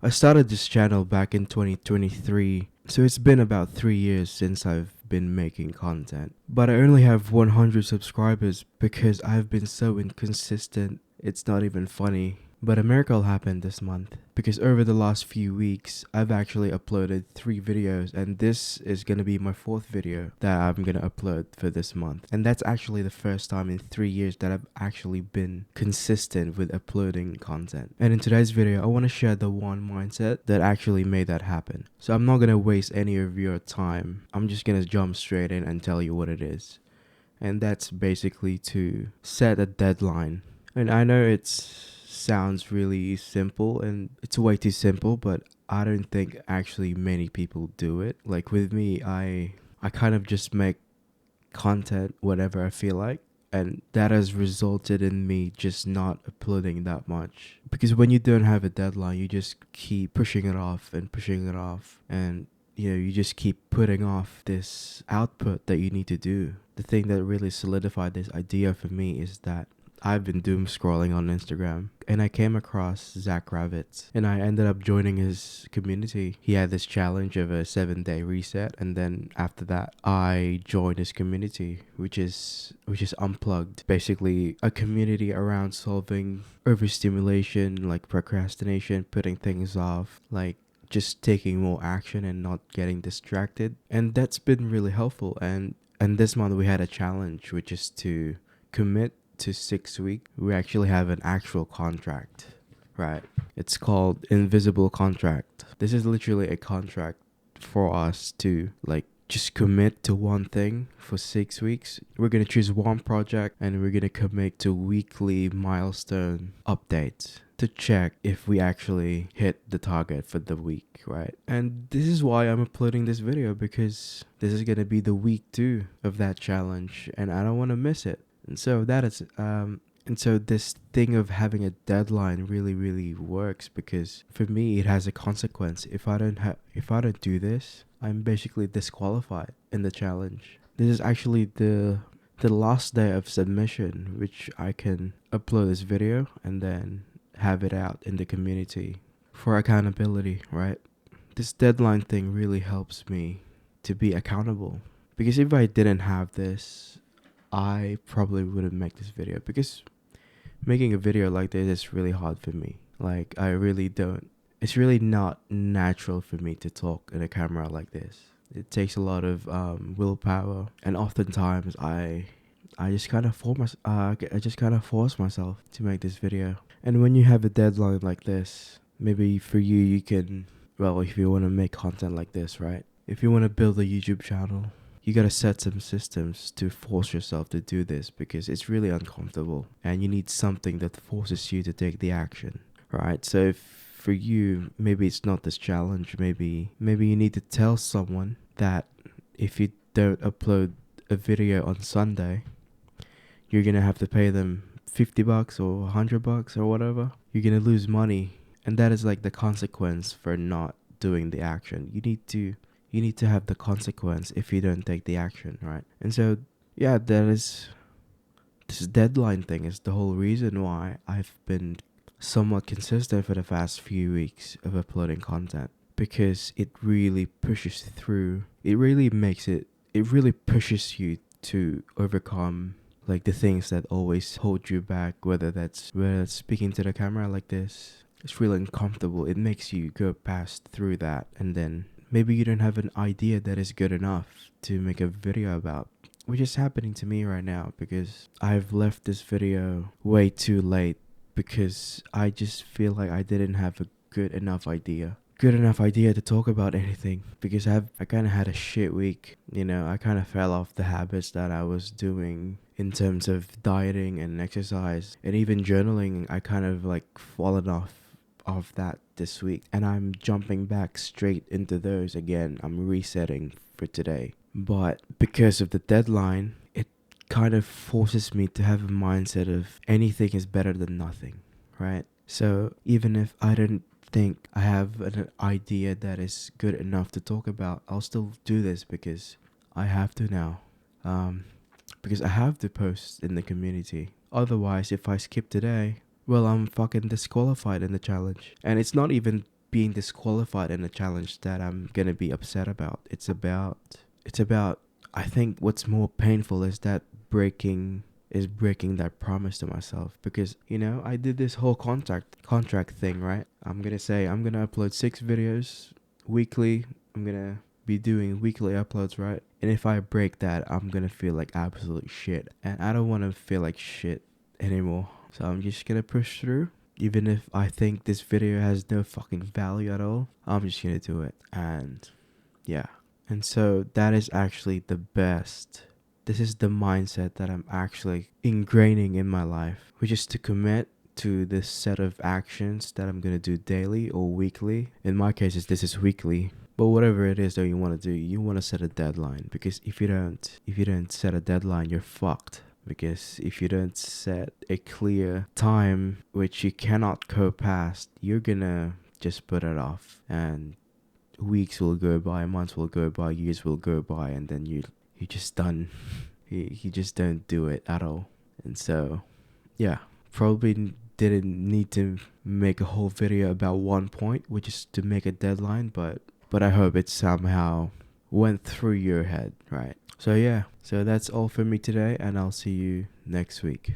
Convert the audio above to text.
I started this channel back in 2023, so it's been about 3 years since I've been making content. But I only have 100 subscribers because I've been so inconsistent, it's not even funny. But a miracle happened this month because over the last few weeks, I've actually uploaded 3 videos, and this is gonna be my 4th video that I'm gonna upload for this month. And that's actually the first time in 3 years that I've actually been consistent with uploading content. And in today's video, I want to share the one mindset that actually made that happen. So I'm not gonna waste any of your time. I'm just gonna jump straight in and tell you what it is. And that's basically to set a deadline. And I know it's sounds really simple, and it's way too simple, but I don't think actually many people do it. Like with me, I kind of just make content whenever I feel like, and that has resulted in me just not uploading that much. Because when you don't have a deadline, you just keep pushing it off and pushing it off, and you just keep putting off this output that you need to do. The thing that really solidified this idea for me is that I've been doom scrolling on Instagram, and I came across Zach Kravitz, and I ended up joining his community. He had this challenge of a 7-day reset, and then after that I joined his community, which is Unplugged, basically a community around solving overstimulation, like procrastination, putting things off, like just taking more action and not getting distracted. And that's been really helpful. And this month we had a challenge, which is to commit to 6 weeks. We actually have an actual contract, right? It's called invisible contract. This is literally a contract for us to like just commit to one thing for 6 weeks. We're gonna choose one project, and we're gonna commit to weekly milestone updates to check if we actually hit the target for the week, right? And this is why I'm uploading this video, because this is gonna be the week 2 of that challenge, and I don't want to miss it. And so this thing of having a deadline really works, because for me it has a consequence. If I don't do this, I'm basically disqualified in the challenge. This is actually the last day of submission, which I can upload this video and then have it out in the community for accountability, right? This deadline thing really helps me to be accountable, because if I didn't have this, I probably wouldn't make this video, because making a video like this is really hard for me. Like, it's really not natural for me to talk in a camera like this. It takes a lot of willpower, and oftentimes I just kind of force myself to make this video. And when you have a deadline like this, maybe for you can, well, if you want to make content like this, right? If you want to build a YouTube channel, you gotta set some systems to force yourself to do this, because it's really uncomfortable, and you need something that forces you to take the action, right? So if for you, maybe it's not this challenge, maybe you need to tell someone that if you don't upload a video on Sunday, you're gonna have to pay them $50 or $100 or whatever. You're gonna lose money, and that is like the consequence for not doing the action. You need to have the consequence if you don't take the action, right? And so, yeah, this deadline thing is the whole reason why I've been somewhat consistent for the past few weeks of uploading content, because it really pushes through. It really pushes you to overcome like the things that always hold you back, whether that's speaking to the camera like this. It's really uncomfortable. It makes you go past through that, and then maybe you don't have an idea that is good enough to make a video about, which is happening to me right now, because I've left this video way too late, because I just feel like I didn't have a good enough idea to talk about anything, because I kind of had a shit week. I kind of fell off the habits that I was doing in terms of dieting and exercise, and even journaling. I kind of like fallen off of that this week, and I'm jumping back straight into those again. I'm resetting for today, but because of the deadline, it kind of forces me to have a mindset of anything is better than nothing, right? So even if I don't think I have an idea that is good enough to talk about, I'll still do this, because I have to now, because I have to post in the community. Otherwise, if I skip today, well, I'm fucking disqualified in the challenge. And it's not even being disqualified in a challenge that I'm gonna be upset about. It's about I think what's more painful is that breaking that promise to myself, because I did this whole contract thing, right? I'm gonna say I'm gonna upload 6 videos weekly. I'm gonna be doing weekly uploads, right? And if I break that, I'm gonna feel like absolute shit, and I don't want to feel like shit anymore. So I'm just gonna push through. Even if I think this video has no fucking value at all, I'm just gonna do it. And yeah. And so that is actually the best. This is the mindset that I'm actually ingraining in my life, which is to commit to this set of actions that I'm gonna do daily or weekly. In my case, this is weekly. But whatever it is that you want to do, you want to set a deadline, because if you don't set a deadline, you're fucked. Because if you don't set a clear time which you cannot go past, you're gonna just put it off, and weeks will go by, months will go by, years will go by, and then you're just done. You just don't do it at all. And so, yeah, probably didn't need to make a whole video about one point, which is to make a deadline, but I hope it somehow went through your head, right? So yeah, so that's all for me today, and I'll see you next week.